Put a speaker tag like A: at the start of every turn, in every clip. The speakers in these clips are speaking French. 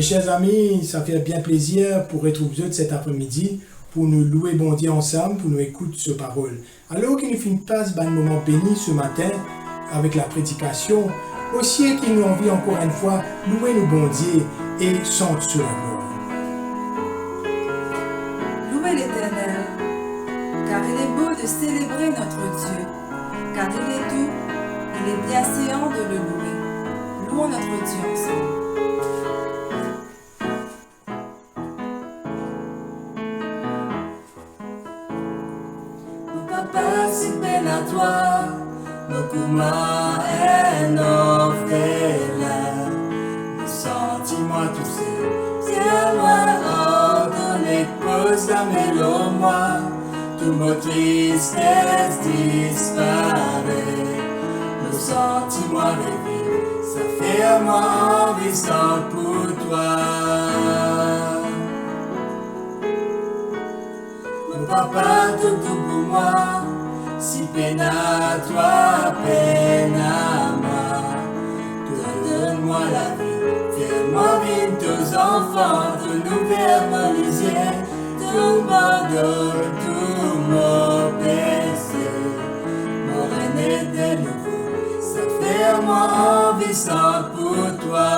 A: Mes chers amis, ça fait bien plaisir pour être vous autres cet après-midi, pour nous louer bon Dieu ensemble, pour nous écouter ce parole. Alors qu'il nous finit pas ce moment béni ce matin avec la prédication, aussi qu'il nous envie encore une fois louer nos bon Dieu et sentir sur la gloire.
B: Louez l'Éternel, car il est beau de célébrer notre Dieu, car il est doux, il est bienséant de le louer. Louons notre Dieu ensemble.
C: Papa, si peine à toi, nos kouma est notre là. Nos sentiments tous ces bien loin, ordonné pose la mélo moi, tout mon tristesse disparaît. Nos sentiments revivent, ça fait à moi envie pour toi. Papa, tout pour moi, si peine à toi, peine à moi. Donne-moi la vie, fais-moi vivre tes enfants, tout nous verbaliser, tout pardonne, tout mon péché. Mon rené de nouveau, ça fait à moi envie sans pour toi.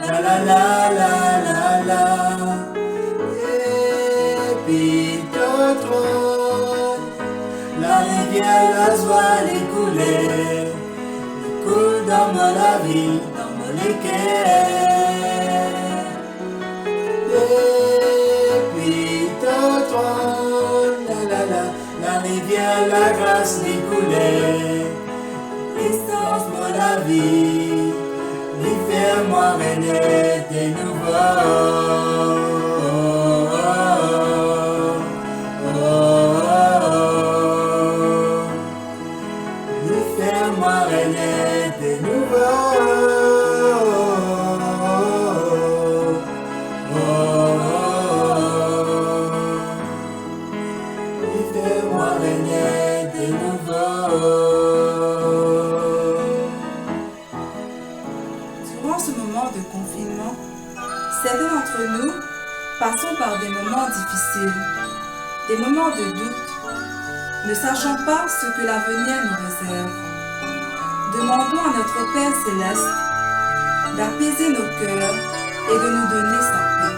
C: La la la la la la. La rivière, la joie, les coulées, coule dans la vie, dans mon équerre. Depuis ton trône, la rivière, la grâce, les coulées, l'essence, moi la vie, l'hiver, moi régner des nouveaux. Fais-moi régner des nouveaux. Fais-moi régner des nouveaux.
B: Durant ce moment de confinement, certains d'entre nous passons par des moments difficiles, des moments de doute, ne sachant pas ce que l'avenir nous réserve. Demandons à notre Père Céleste d'apaiser nos cœurs et de nous donner sa paix.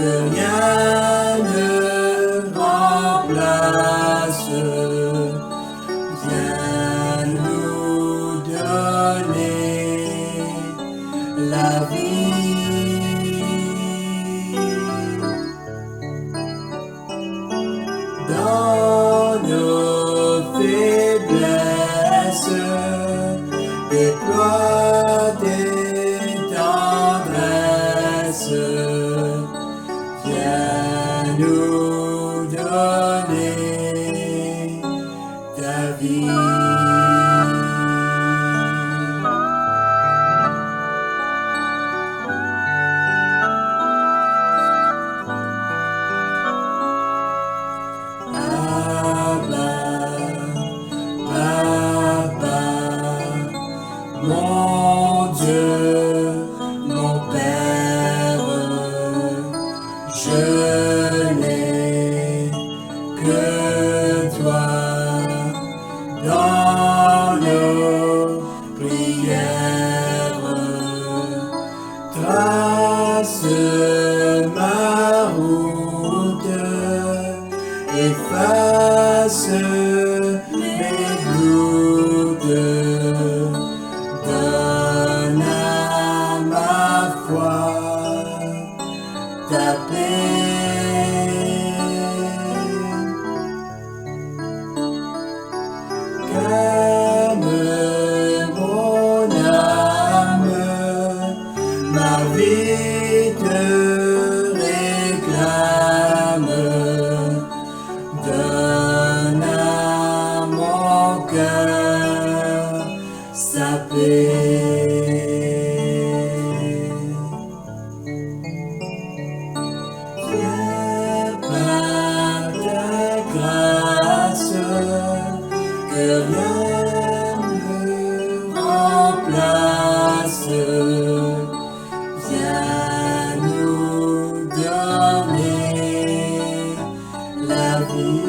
C: Que rien ne remplace, viens nous donner la vie. Dans nos faiblesses, déploie tes tendresses. Viens nous donner ta vie. Papa, mon Dieu, mon Père, je n'ai que toi dans nos prières. Trace ma route, efface mes doutes, donne à ma foi ta paix. viens nous donner la vie.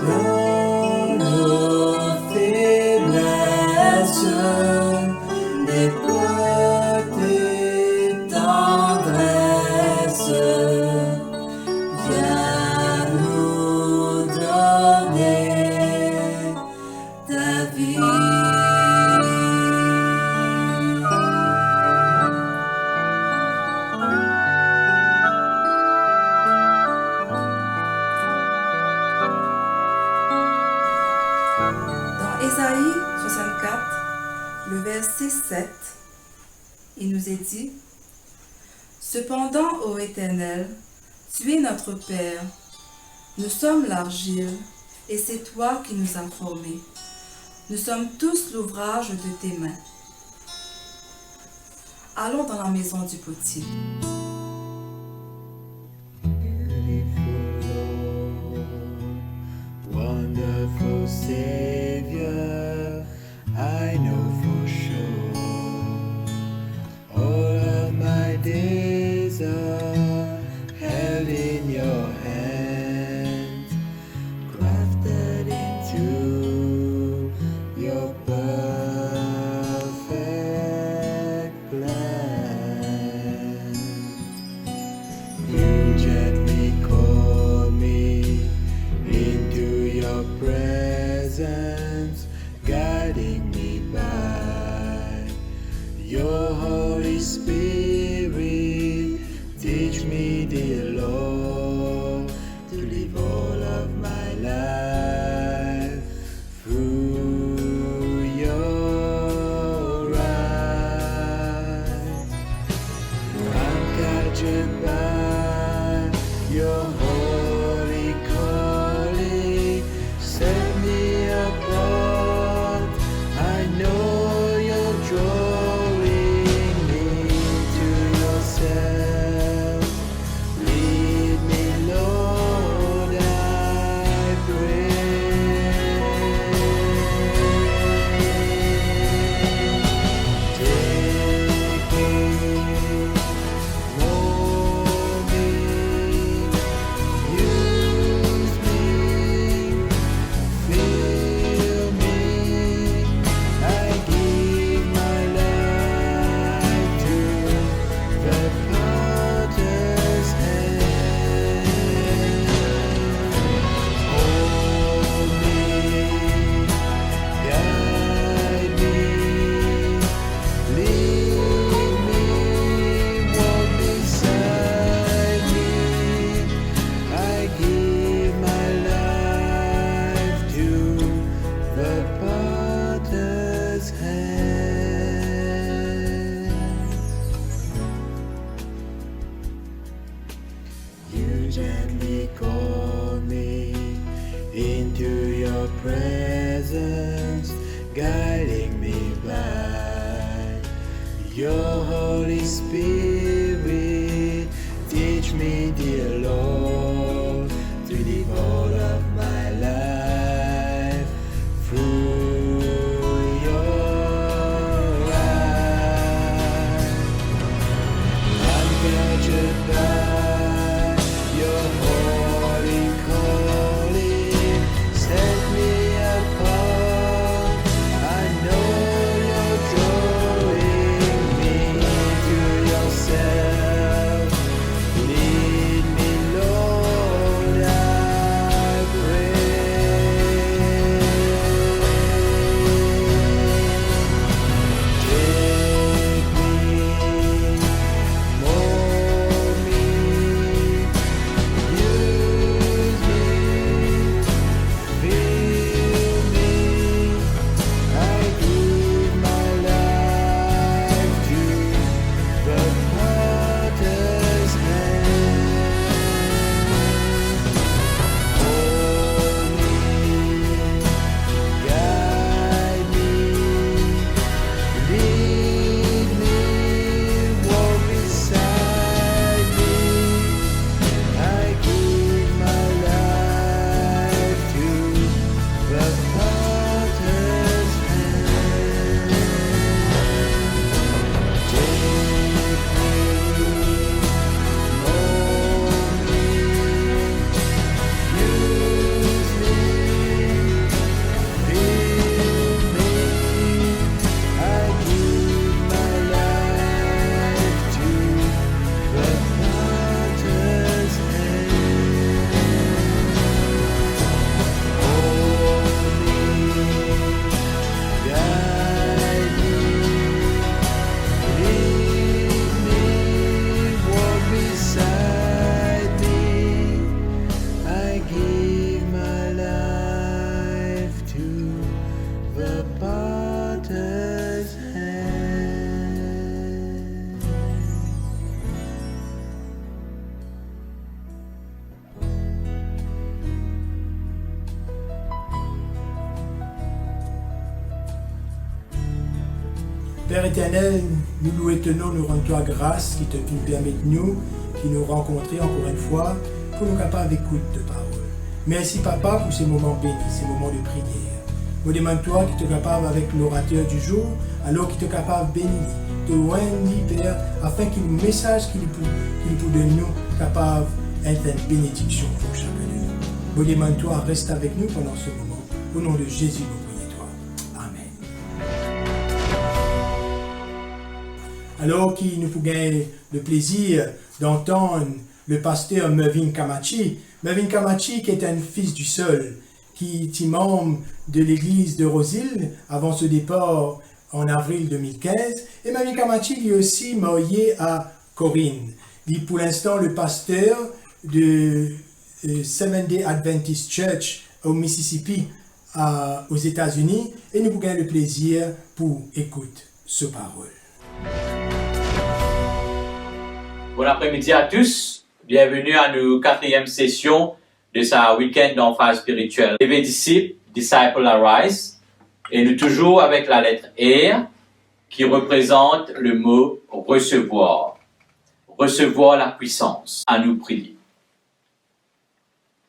C: Dans nos faiblesses, déploie tes tendresses, viens nous donner ta vie.
B: Dans Ésaïe 64, le verset 7, il nous est dit: Cependant, ô Éternel, tu es notre Père, nous sommes l'argile, et c'est toi qui nous as formés. Nous sommes tous l'ouvrage de tes mains. Allons dans la maison du potier.
C: Wonderful Savior, I know for sure all of my days are held in your hands, crafted into your perfect plan. You gently call me into your presence, guiding me by your Holy Spirit. Teach me, dear Lord, to live all of my life through your eyes. I'm captured by your holy calling, set me apart. I know you're drawing me to yourself. Lead me, Lord, I pray. Take me, mold me, use me, fill me. I give my life to the potter's hand. Hold me, guide me, lead me, walk beside me. I give my life to the potter's hand. You gently call me into your presence, guiding me by your Holy Spirit. Teach me, dear Lord, to live all of my life through your eyes. I'm captured by your holy calling, set me apart. I know you're drawing me to yourself.
A: Père éternel, nous louons, tenons, nous rendons toi grâce qui te permet de nous, qui nous rencontrer encore une fois, pour nous capables d'écouter de parole. Merci papa pour ces moments bénis, ces moments de prière. Nous demandons-toi qui te capable avec l'orateur du jour, alors qui te capable de bénir, de loindre, Père, afin qu'il y ait un message qu'il pour de nous capable d'être une bénédiction pour chacun de nous. Nous demandons-toi, reste avec nous pendant ce moment. Au nom de Jésus, nous prions toi. Amen. Alors qu'il nous faut gagner le plaisir d'entendre le pasteur Mervyn Camachi. Mervyn Camachi qui est un fils du sol, qui est membre de l'église de Roseville avant ce départ en avril 2015. Et Mervyn Camachi lui aussi marié à Corinne. Il est pour l'instant le pasteur de Seventh-day Adventist Church au Mississippi aux États-Unis. Et nous avons le plaisir pour écouter ce parole.
D: Bon après-midi à tous. Bienvenue à nos 4e session de sa week-end d'emphase spirituelle. Éveil disciple, Disciple Arise, et nous toujours avec la lettre R qui représente le mot recevoir. Recevoir la puissance. À nous prier.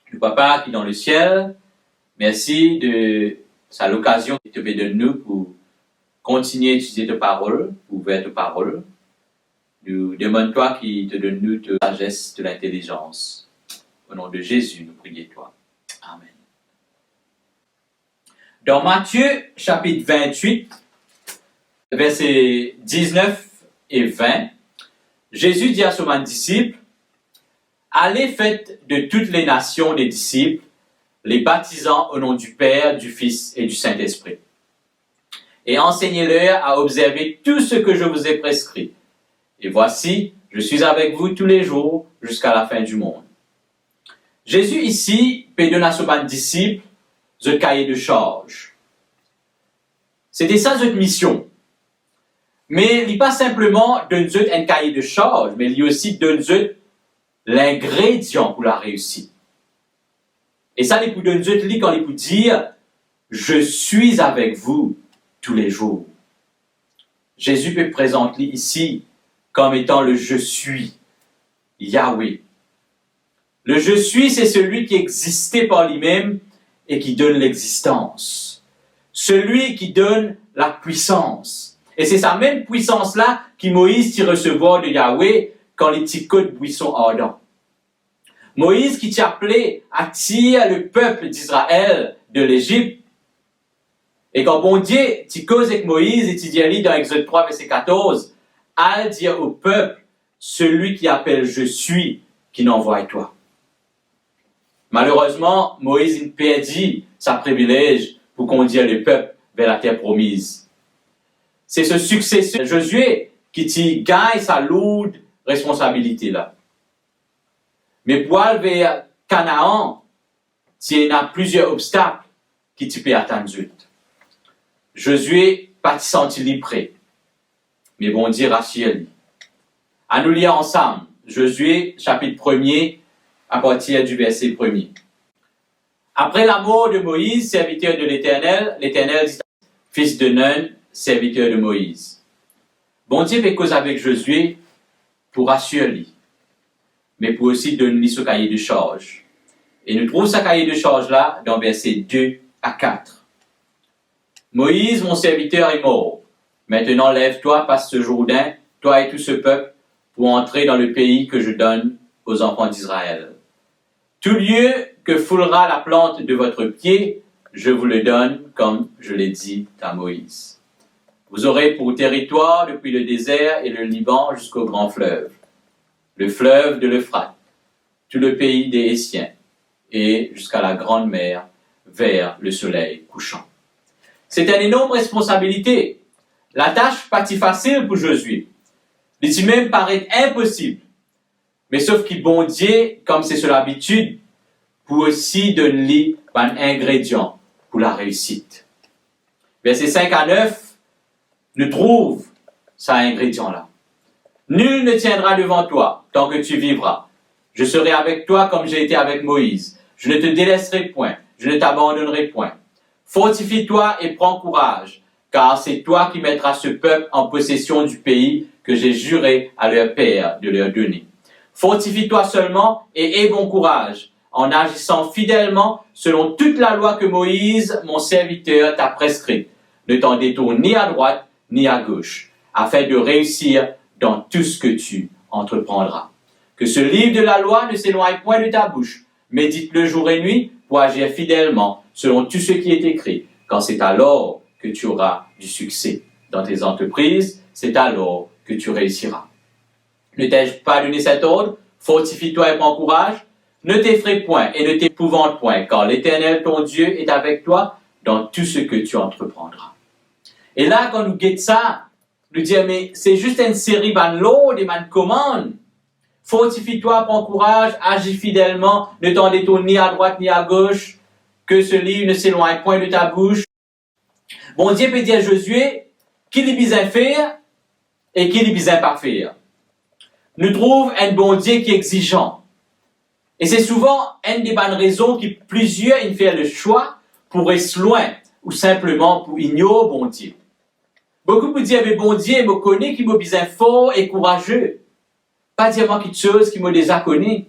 D: Le Papa qui est dans le ciel, merci de l'occasion que tu me donnes nous pour continuer à utiliser ta parole, pour ouvrir ta parole. Nous demandons-toi qui te donne nous de la sagesse, de l'intelligence. Au nom de Jésus, nous prions toi. Amen. Dans Matthieu, chapitre 28, versets 19 et 20, Jésus dit à son disciple, « Allez, faites de toutes les nations des disciples, les baptisant au nom du Père, du Fils et du Saint-Esprit. Et enseignez-leur à observer tout ce que je vous ai prescrit. Et voici, je suis avec vous tous les jours jusqu'à la fin du monde. » Jésus ici peut donner à son disciple le cahier de charge. C'était ça notre mission. Mais il n'est pas simplement donner un cahier de charge, mais il aussi donner l'ingrédient pour la réussite. Et ça, il peut donner quand il peut dire « Je suis avec vous tous les jours ». Jésus peut présenter ici comme étant le « Je suis », Yahweh. Le « Je suis », c'est celui qui existait par lui-même et qui donne l'existence. Celui qui donne la puissance. Et c'est sa même puissance-là qui Moïse t'y recevoir de Yahweh quand il t'y de buisson ardent. Moïse qui t'a appelé à tirer le peuple d'Israël de l'Égypte. Et quand bon Dieu t'y cause avec Moïse et t'y dit dans Exode 3, verset 14, à dire au peuple, celui qui appelle je suis, qui n'envoie toi. Malheureusement, Moïse a perdu sa privilège pour conduire le peuple vers la terre promise. C'est ce successeur Josué qui t'y gagne sa lourde responsabilité là. Mais pour aller vers Canaan, il y a plusieurs obstacles qui t'y peut attendre. Josué pas senti prêt. Mais bon Dieu rassure-lui. À nous lire ensemble, Josué, chapitre 1er, à partir du verset 1er. Après la mort de Moïse, serviteur de l'Éternel, l'Éternel dit, fils de Nun, serviteur de Moïse. Bon Dieu fait cause avec Josué pour rassurer-lui, mais pour aussi donner ce cahier de charge. Et nous trouvons ce cahier de charge-là dans versets 2 à 4. Moïse, mon serviteur, est mort. Maintenant, lève-toi, passe ce Jourdain, toi et tout ce peuple, pour entrer dans le pays que je donne aux enfants d'Israël. Tout lieu que foulera la plante de votre pied, je vous le donne, comme je l'ai dit à Moïse. Vous aurez pour territoire depuis le désert et le Liban jusqu'au grand fleuve, le fleuve de l'Euphrate, tout le pays des Hétiens, et jusqu'à la grande mer, vers le soleil couchant. C'est une énorme responsabilité. La tâche pas si facile pour Josué. Ici même paraît impossible. Mais sauf qu'il bon Dieu, comme c'est sur l'habitude, pour aussi donner un ingrédient pour la réussite. Versets 5 à 9 nous trouve cet ingrédient-là. Nul ne tiendra devant toi tant que tu vivras. Je serai avec toi comme j'ai été avec Moïse. Je ne te délaisserai point, je ne t'abandonnerai point. Fortifie-toi et prends courage, car c'est toi qui mettras ce peuple en possession du pays que j'ai juré à leur père de leur donner. Fortifie-toi seulement et aie bon courage, en agissant fidèlement selon toute la loi que Moïse, mon serviteur, t'a prescrite. Ne t'en détourne ni à droite ni à gauche, afin de réussir dans tout ce que tu entreprendras. Que ce livre de la loi ne s'éloigne point de ta bouche. Médite-le jour et nuit pour agir fidèlement selon tout ce qui est écrit, car c'est alors que tu auras du succès dans tes entreprises, c'est alors que tu réussiras. Ne t'ai-je pas donné cet ordre? Fortifie-toi et prends courage. Ne t'effraie point et ne t'épouvante point, car l'Éternel, ton Dieu, est avec toi dans tout ce que tu entreprendras. Et là, quand nous guettons ça, nous disons, mais c'est juste une série de l'ordre et de commandes. Fortifie-toi, prends courage, agis fidèlement, ne t'en détourne ni à droite ni à gauche, que ce livre ne s'éloigne point de ta bouche. Bon Dieu peut dire à Josué, qu'il est besoin faire et qu'il est besoin pas faire. Nous trouvons un bon Dieu qui est exigeant. Et c'est souvent une des bonnes raisons que plusieurs font le choix pour rester loin ou simplement pour ignorer bon Dieu. Beaucoup peuvent dire, mais bon Dieu me connaît, qui m'a besoin fort et courageux. Pas dire moi quelque chose qui m'a déjà connu.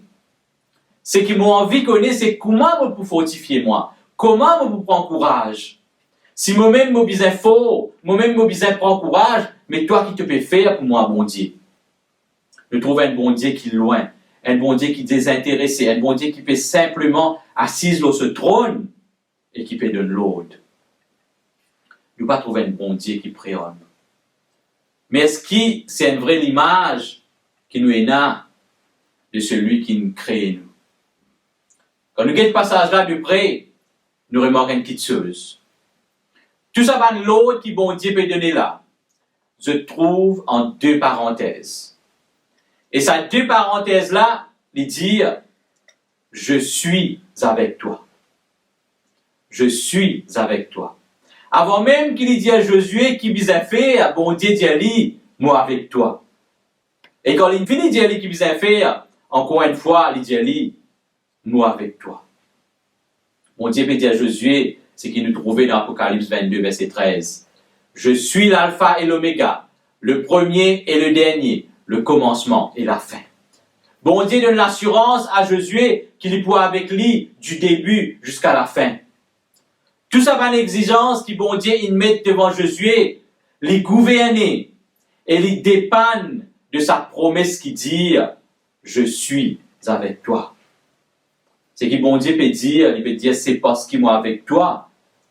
D: Ce qui m'a envie de connaître, c'est comment je peux fortifier moi. Comment je peux prendre courage. Si moi-même je besoin fort, moi-même je besoin prendre courage, mais toi qui te peux faire pour moi, bon Dieu. Je trouve un bon Dieu qui est loin, un bon Dieu qui est désintéressé, un bon Dieu qui peut simplement assis sur ce trône et qui peut donner l'ordre. Je ne pas trouver un bon Dieu qui préhomme. Mais est-ce que c'est une vraie image qui nous est là de celui qui nous crée nous? Quand nous regardons ce passage-là de près, nous remarquons une petite chose. Tout ça va de l'ordre qui bon Dieu peut donner là. Je trouve en deux parenthèses. Et ces deux parenthèses-là, il dit « Je suis avec toi ». Je suis avec toi. Avant même qu'il dit à Josué qui vise à faire, bon Dieu dit à lui, moi avec toi. Et quand il finit de dire qui vise à faire, encore une fois, il dit à lui, moi avec toi. Bon Dieu peut dire à Josué, ce qu'il nous trouvait dans Apocalypse 22, verset 13. Je suis l'alpha et l'oméga, le premier et le dernier, le commencement et la fin. Bon Dieu donne l'assurance à Josué qu'il pourra avec lui du début jusqu'à la fin. Tout ça va l'exigence qui bon Dieu il met devant Josué, les gouverner et les dépanne de sa promesse qui dit je suis avec toi. C'est que bon Dieu peut dire c'est parce qu'il est avec toi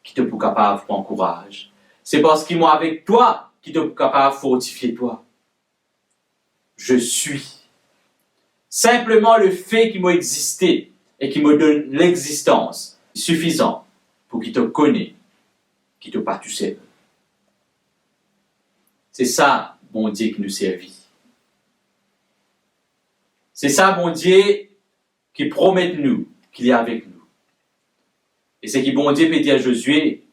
D: qui te peut capable de prendre courage. C'est parce qu'il est avec toi qui te peut capable de fortifier toi. Je suis. Simplement le fait qu'il m'a existé et qu'il me donne l'existence suffisant pour qu'il te connaisse, qu'il te pas tout seul. C'est ça, bon Dieu, qui nous servit. C'est ça, bon Dieu, qui promet de nous qu'il est avec nous. Et c'est que bon Dieu peut dire à Josué,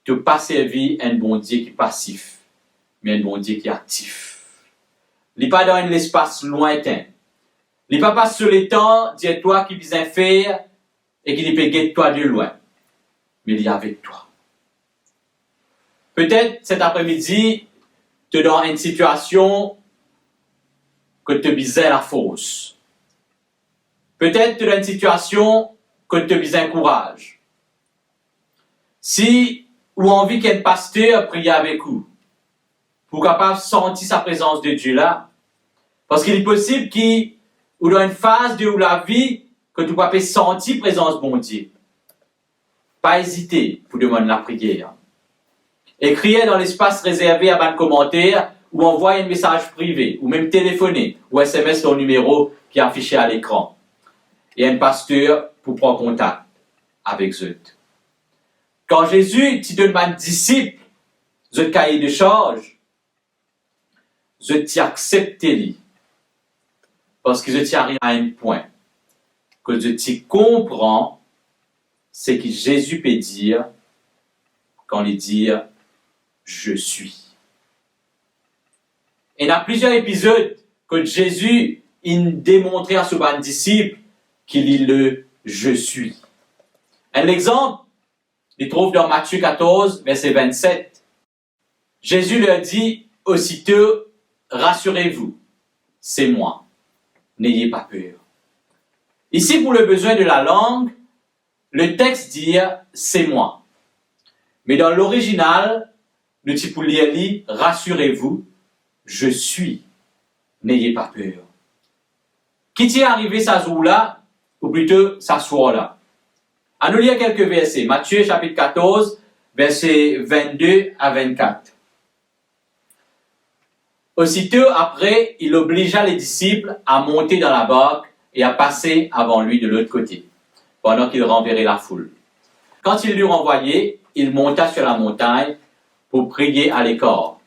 D: de ne pas servir un bon Dieu qui est passif, mais un bon Dieu qui est actif. Il n'est pas dans un espace lointain. Il n'est pas sur le temps, dis-toi qui vient faire et qui ne peut guetter toi de loin. Mais il est avec toi. Peut-être cet après-midi, tu es dans une situation que tu bisais la fausse. Peut-être tu es dans une situation que tu bisais courage. Si ou envie qu'un pasteur prie avec vous, pour capable sentir sa présence de Dieu là, parce qu'il est possible ou dans une phase de la vie que tu peux sentir la présence de bon Dieu. Pas hésiter pour demander la prière. Écrire dans l'espace réservé à un commentaire ou envoyer un message privé ou même téléphoner ou SMS ton numéro qui est affiché à l'écran. Et un pasteur pour prendre contact avec eux. Quand Jésus te donne un disciple, ce cahier de charge, je t'y accepte lui. Parce que je t'y arrive à un point. Que je t'y comprends ce que Jésus peut dire quand il dit « Je suis ». Et dans plusieurs épisodes que Jésus il démontrait à ce bon disciple qu'il est le « Je suis ». Un exemple, il trouve dans Matthieu 14, verset 27. Jésus leur dit aussitôt, rassurez-vous, c'est moi, n'ayez pas peur. Ici, pour le besoin de la langue, le texte dit c'est moi. Mais dans l'original, le type lire rassurez-vous, je suis, n'ayez pas peur. Qui t'y est arrivé ça jour-là, ou plutôt ça soir-là? À nous lire quelques versets. Matthieu chapitre 14, versets 22 à 24. Aussitôt après, il obligea les disciples à monter dans la barque et à passer avant lui de l'autre côté, pendant qu'il renverrait la foule. Quand il l'eut renvoyé, il monta sur la montagne pour prier à l'écart.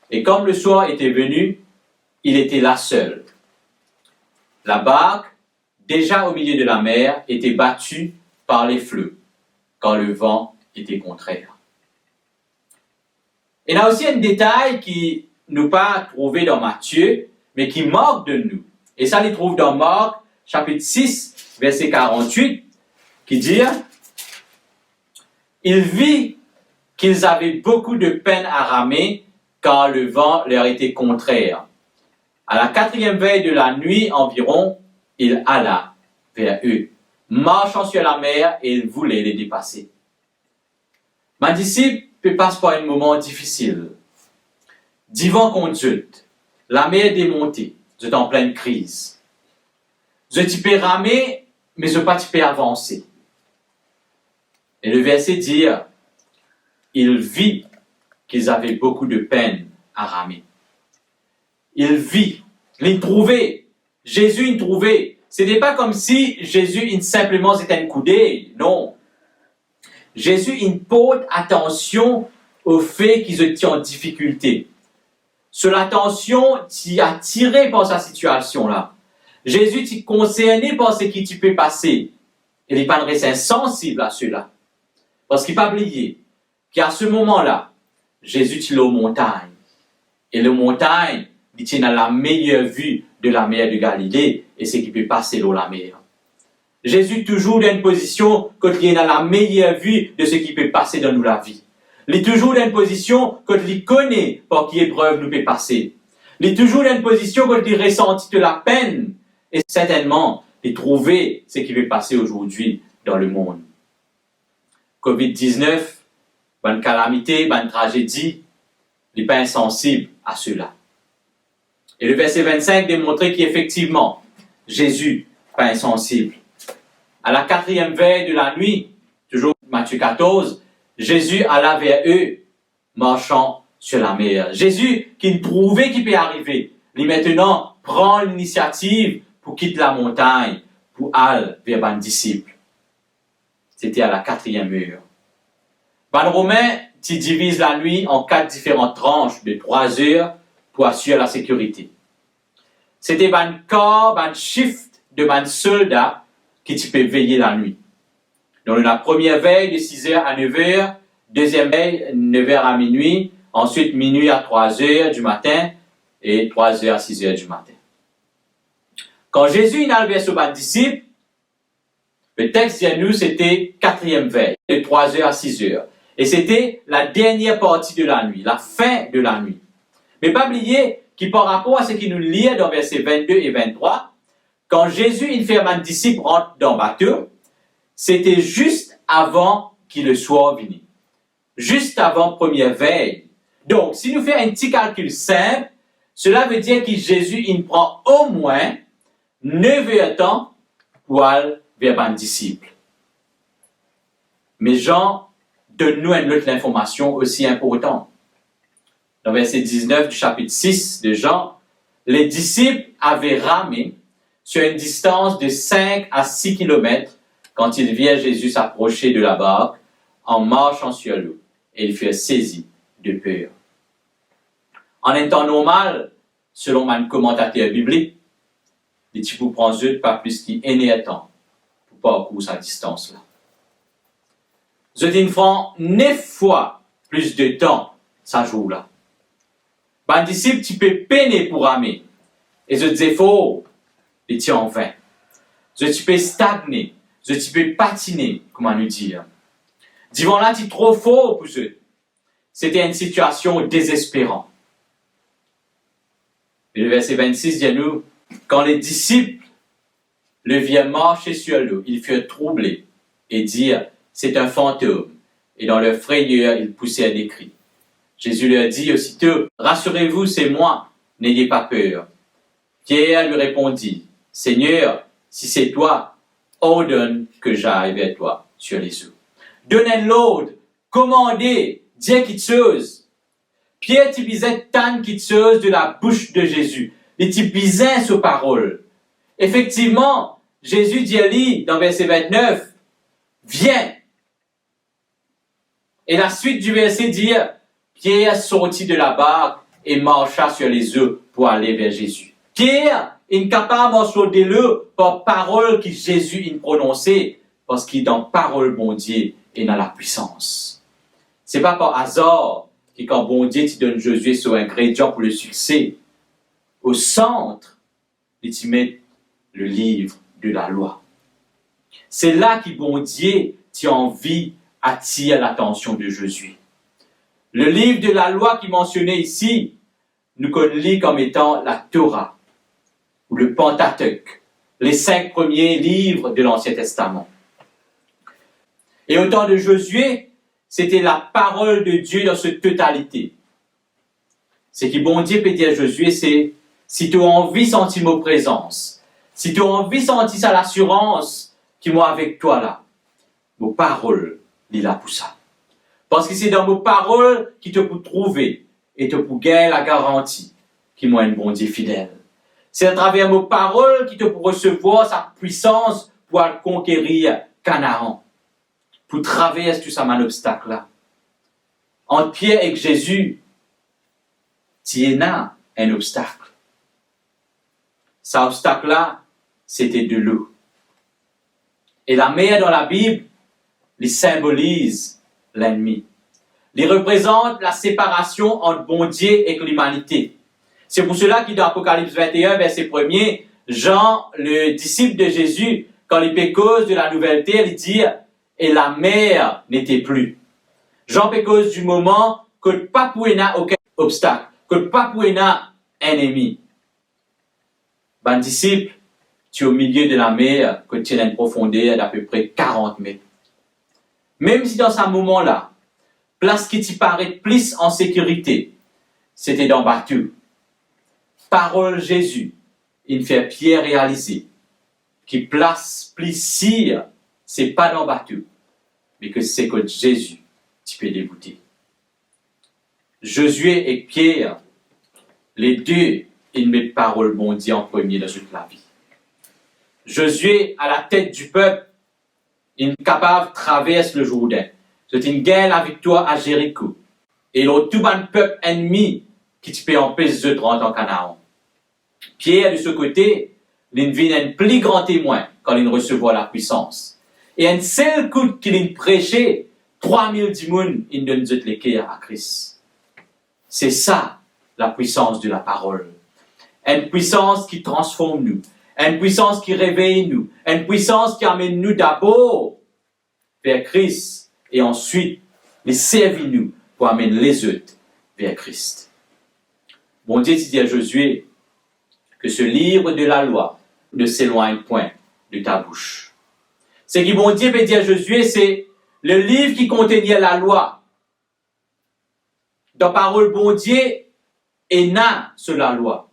D: Et comme le soir était venu, il était là seul. La barque, déjà au milieu de la mer, était battue par les flots, quand le vent était contraire. Il y a aussi un détail qui nous pas trouvé dans Matthieu, mais qui manque de nous. Et ça, il trouve dans Marc, chapitre 6, verset 48, qui dit « Il vit qu'ils avaient beaucoup de peine à ramer, car le vent leur était contraire. À la 4e veille de la nuit environ, il alla vers eux, marchant sur la mer, et il voulait les dépasser. » Ma disciple passe par un moment difficile. Divan contre Dieu, la mer démontée, vous êtes en pleine crise. Je peux ramer, mais je pas peux avancer. Et le verset dit, il vit qu'ils avaient beaucoup de peine à ramer. Il vit, il trouvait, Jésus il trouvait. Ce n'était pas comme si Jésus il simplement c'était un coup d'œil, non. Jésus il porte attention au fait qu'ils étaient en difficulté. Sur l'attention, tu es attiré par sa situation-là. Jésus t'est concerné par ce qui tu peux passer. Il n'est pas insensible à cela. Parce qu'il n'a pas oublié qu'à ce moment-là, Jésus est aux montagnes. Et les montagnes, il tient à la meilleure vue de la mer de Galilée et ce qui peut passer dans la mer. Jésus est toujours dans une position quand il est dans la meilleure vue de ce qui peut passer dans nous la vie. Il est toujours dans une position quand il connaît par qui épreuve nous peut passer. Il est toujours dans une position quand il ressentit de la peine et certainement il trouver ce qui peut passer aujourd'hui dans le monde. COVID-19, bonne calamité, bonne tragédie, il n'est pas insensible à cela. Et le verset 25 démontrait qu'effectivement, Jésus n'est pas insensible. À la 4e veille de la nuit, toujours Matthieu 14, Jésus alla vers eux, marchant sur la mer. Jésus, qui trouvait qu'il peut arriver, lui maintenant prend l'initiative pour quitter la montagne, pour aller vers les disciples. C'était à la 4e heure. Les Romains divisent la nuit en 4 différentes tranches de 3 heures pour assurer la sécurité. C'était un corps, un shift de soldats qui peut veiller la nuit. Donc, la première veille de 6h à 9h, deuxième veille 9h à minuit, ensuite minuit à 3h du matin et 3h à 6h du matin. Quand Jésus est arrivé sur les disciples, le texte dit à nous c'était 4e veille, de 3h à 6h. Et c'était la dernière partie de la nuit, la fin de la nuit. Mais pas oublier que par rapport à ce qui nous lit dans versets 22 et 23, quand Jésus il fait un disciple rentre dans le bateau, c'était juste avant qu'il le soit venu. Juste avant première veille. Donc, si nous faisons un petit calcul simple, cela veut dire que Jésus il prend au moins 9 heures de temps pour aller vers un disciple. Mais Jean donne-nous une autre information aussi importante. Dans verset 19 du chapitre 6 de Jean, les disciples avaient ramé sur une distance de 5 à 6 km quand ils virent Jésus s'approcher de la barque en marchant sur l'eau, et ils furent saisis de peur. En un temps normal, selon un commentateur biblique, les types prennent pas plus qu'un temps pour parcourir sa distance-là. Ils font 9 fois plus de temps ça jour-là. Les disciples, tu peux peiner pour ramer. Et je disais, faux, et tu en vain. Tu peux stagner, tu peux patiner, comment nous dire. Divan là, tu es trop fort pour eux. c'était une situation désespérante. Et le verset 26 dit à nous, quand les disciples le virent marcher sur l'eau, ils furent troublés et dirent, c'est un fantôme. Et dans leur frayeur, ils poussèrent des cris. Jésus leur dit aussitôt, rassurez-vous, c'est moi, n'ayez pas peur. Pierre lui répondit, Seigneur, si c'est toi, ordonne que j'aille vers toi sur les eaux. Donnez l'ordre, commandez, dis quelque chose. Pierre typisait tant quelque chose de la bouche de Jésus. Il typisait ses paroles. Effectivement, Jésus dit à lui, dans verset 29, viens. Et la suite du verset dit, Pierre sortit de la barque et marcha sur les eaux pour aller vers Jésus. Pierre est incapable de marcher de l'eau par parole que Jésus a prononcée, parce qu'il est dans parole bon Dieu et dans la puissance. C'est pas par hasard que quand bon Dieu te donne Jésus sur ingrédient pour le succès, au centre, il te met le livre de la loi. C'est là que bon Dieu t'a envie attire l'attention de Jésus. Le livre de la loi qui est mentionné ici, nous connaissons comme étant la Torah, ou le Pentateuque, les 5 premiers livres de l'Ancien Testament. Et au temps de Josué, c'était la parole de Dieu dans sa totalité. Ce qui bon Dieu peut dire à Josué, c'est si tu as envie de sentir ma présence, si tu as envie de sentir l'assurance qui est avec toi là, vos paroles, il a pour ça. Parce que c'est dans vos paroles qui te peut trouver et te peut gagner la garantie qui moi un bon Dieu fidèle. C'est à travers vos paroles qui te peut recevoir sa puissance pour conquérir Canaan, pour traverser tout ça man obstacle là. Entre Pierre et Jésus, il y a un obstacle. Cet obstacle là, c'était de l'eau. Et la mer dans la Bible, il symbolise l'ennemi. Il représente la séparation entre bon Dieu et l'humanité. C'est pour cela qu'il dans Apocalypse 21, verset 1er, Jean, le disciple de Jésus, quand il fait cause de la nouvelle terre, il dit « Et la mer n'était plus ». Jean fait cause du moment que pas pour aucun obstacle, que pas pour un ennemi. Ben disciple, tu es au milieu de la mer, que tu as une profondeur d'à peu près 40 mètres. Même si dans ce moment-là, place qui t'y paraît plus en sécurité, c'était dans bateau. Parole Jésus, il fait Pierre réaliser, qui place plus cire, c'est pas dans bateau, mais que c'est que Jésus, tu peux dégoûter. Josué et Pierre, les deux, ils mettent parole bon Dieu en premier dans toute la vie. Josué, à la tête du peuple, il est capable de traverser le Jourdain. C'est une guerre la victoire à Jéricho. Et l'autre tout un peuple ennemi qui te peut empêcher de rentrer en Canaan. Pierre, de ce côté, il vient un plus grand témoin quand il reçoit la puissance. Et un seul coup qu'il a prêché, 3000 dimones, il donne les cœurs à Christ. C'est ça, la puissance de la parole. Une puissance qui transforme nous. Une puissance qui réveille nous. Une puissance qui amène nous d'abord vers Christ et ensuite les servir nous pour amener les autres vers Christ. Bon Dieu dit à Josué que ce livre de la loi ne s'éloigne point de ta bouche. Ce que bon Dieu peut dire à Josué, c'est le livre qui contenait la loi. Dans parole bon Dieu est na sur la loi.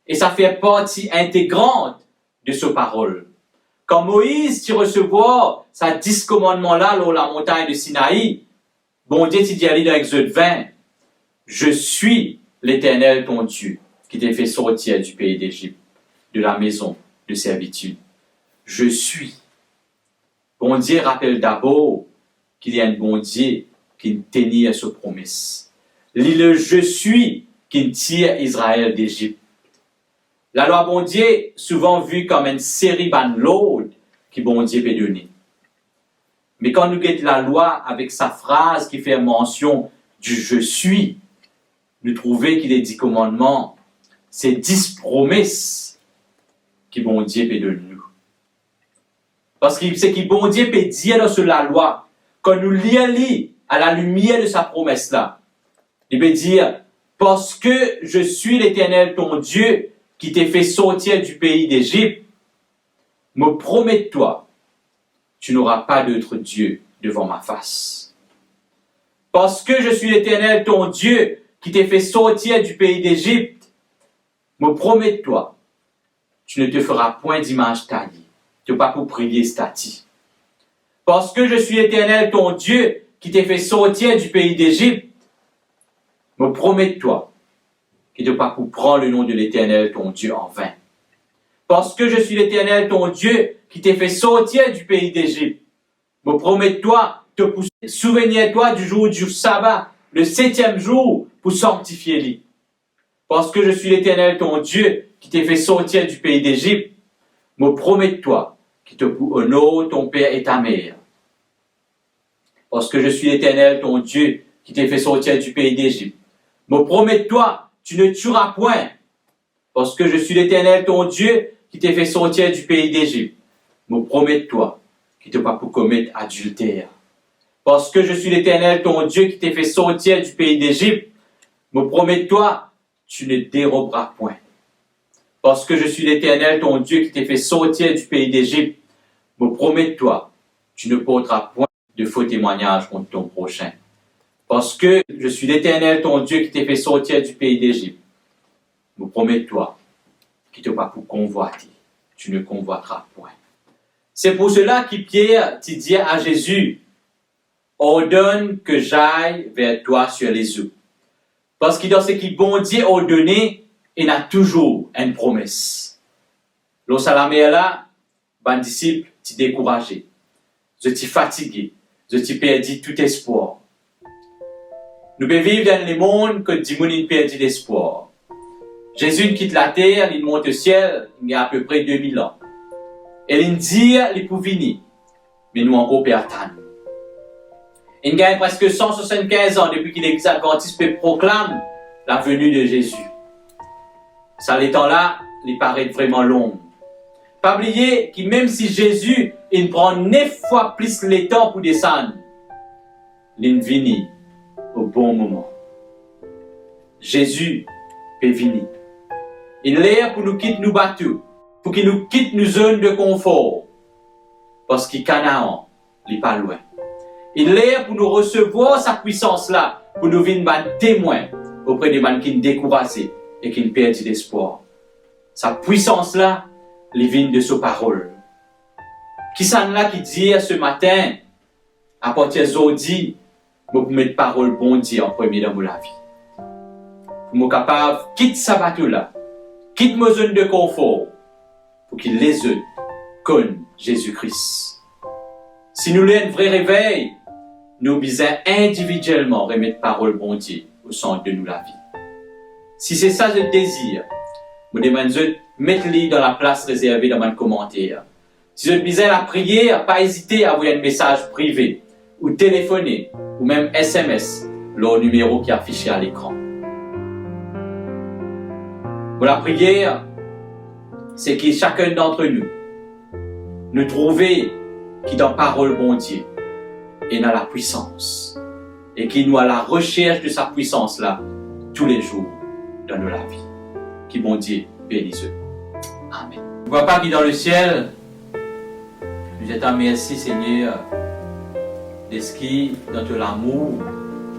D: Et ça fait partie intégrante de sa parole. Quand Moïse tu recevoir sa 10 commandements-là lors la montagne de Sinaï, bon Dieu t'y dit à dans Exode 20, je suis l'Éternel ton Dieu, qui t'a fait sortir du pays d'Égypte, de la maison de servitude. Je suis. Bon Dieu rappelle d'abord qu'il y a un bon Dieu qui tenait sa promesse. Le je suis qui tire Israël d'Égypte. La loi bon Dieu, souvent vue comme une série de lois que bon Dieu peut donner. Mais quand nous guettons la loi avec sa phrase qui fait mention du je suis, nous trouvons qu'il est 10 commandements, c'est 10 promesses que bon Dieu peut donner nous. Parce que c'est que bon Dieu peut dire sur la loi, quand nous lisons à la lumière de sa promesse là, Il peut dire, parce que je suis l'Éternel ton Dieu qui t'ai fait sortir du pays d'Égypte, me promets-toi, tu n'auras pas d'autre Dieu devant ma face. Parce que je suis l'Éternel ton Dieu qui t'ai fait sortir du pays d'Égypte, me promets-toi, tu ne te feras point d'image taillée, tu n'as pas pour prier statue. Parce que je suis l'Éternel ton Dieu qui t'ai fait sortir du pays d'Égypte, me promets-toi qu'il ne pas pour prendre le nom de l'Éternel ton Dieu en vain. Parce que je suis l'Éternel ton Dieu qui t'ai fait sortir du pays d'Égypte, me promets-toi, souviens-toi du jour du sabbat, le 7e jour, pour sanctifier-le. Parce que je suis l'Éternel ton Dieu qui t'ai fait sortir du pays d'Égypte, me promets-toi qu'il te honore ton père et ta mère. Parce que je suis l'Éternel ton Dieu qui t'ai fait sortir du pays d'Égypte, me promets-toi, tu ne tueras point. Parce que je suis l'Éternel ton Dieu qui t'ai fait sortir du pays d'Égypte, me promets-toi qu'il ne te pas pour commettre adultère. Parce que je suis l'Éternel ton Dieu qui t'ai fait sortir du pays d'Égypte, me promets-toi, tu ne déroberas point. Parce que je suis l'Éternel ton Dieu qui t'ai fait sortir du pays d'Égypte, me promets-toi, tu ne porteras point de faux témoignages contre ton prochain. Parce que je suis l'Éternel ton Dieu qui t'ai fait sortir du pays d'Égypte, me promets-toi qu'il ne te pas pour convoiter, tu ne convoiteras point. C'est pour cela que Pierre dit à Jésus, ordonne que j'aille vers toi sur les eaux. Parce que dans ce qui bon Dieu a ordonné, il a toujours une promesse. Lorsqu'à la mer là, mon disciple, tu découragé, je t'ai fatigué, je t'ai perdu tout espoir. Nous pouvons vivre dans le monde que du monde a perdu l'espoir. Jésus quitte la terre, il monte au ciel, il y a à peu près 2000 ans. Et il dit, il peut venir, mais nous encore perdons. Il gagne presque 175 ans depuis que l'Église adventiste proclame la venue de Jésus. Ça, les temps-là, il paraît vraiment long. Pas oublier que même si Jésus, il prend 9 fois plus le temps pour descendre, il vient au bon moment. Jésus peut venir. Il est là pour nous quitter nos bateaux, pour qu'il nous quitte nos zones de confort, parce que Canaan n'est pas loin. Il est là pour nous recevoir sa puissance-là, pour nous venir témoins auprès des gens qui sont découragés et qui perdent l'espoir. Sa puissance-là, elle vient de sa parole. Qui s'en là qui dit ce matin, à partir d'aujourd'hui, je vais mettre parole bon Dieu en premier dans ma vie. Pour être capable de quitter ce bateau-là, quitte ma zone de confort, pour qu'il les autres connaissent Jésus-Christ. Si nous avons un vrai réveil, nous devons individuellement remettre parole bon Dieu au centre de nous la vie. Si c'est ça le désir, je demande de mettre-le dans la place réservée dans mon commentaire. Si vous avez besoin de la prière, pas hésiter à envoyer un message privé, ou téléphoner, ou même SMS, le numéro qui est affiché à l'écran. Pour la prière, c'est que chacun d'entre nous trouver qui dans parole bon Dieu et dans la puissance, et qui nous à la recherche de sa puissance là tous les jours dans nos la vie. Qui bon Dieu bénisse eux. Amen. Papa qui est dans le ciel, je te remercie Seigneur de ce qui dans ton amour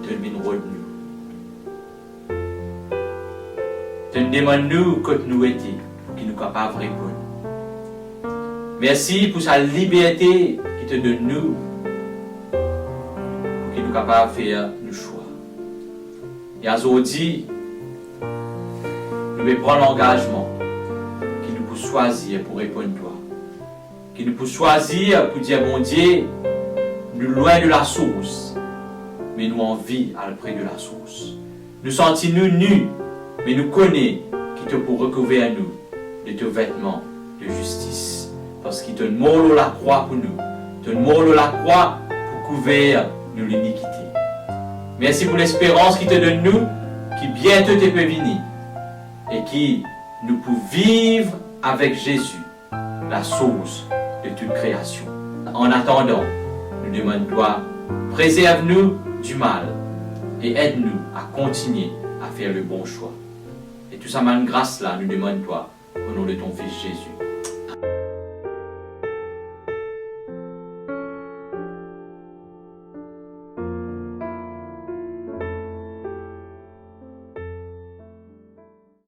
D: te mènera de nous. Tu nous demandes nous que nous étions pour qu'il nous capables de répondre. Merci pour sa liberté qui te donne nous pour qu'il nous capables de faire nos choix. Et aujourd'hui, nous devons prendre l'engagement qu'il nous peut choisir pour répondre à toi. Qu'il nous peut choisir pour dire, bon Dieu, nous loin de la source, mais nous en vie à près de la source. Nous sentons-nous nus, mais nous connaissons qu'il te peut recouvrir à nous de tes vêtements de justice. Parce qu'il te mort la croix pour nous. Te mort la croix pour couvrir nous l'iniquité. Merci pour l'espérance qui te donne nous, qui bientôt te peut venir. Et qui nous peut vivre avec Jésus, la source de toute création. En attendant, nous demandons toi, préserve-nous du mal et aide-nous à continuer à faire le bon choix. Et tout ça, ma grâce là, nous demande toi, au nom de ton Fils Jésus.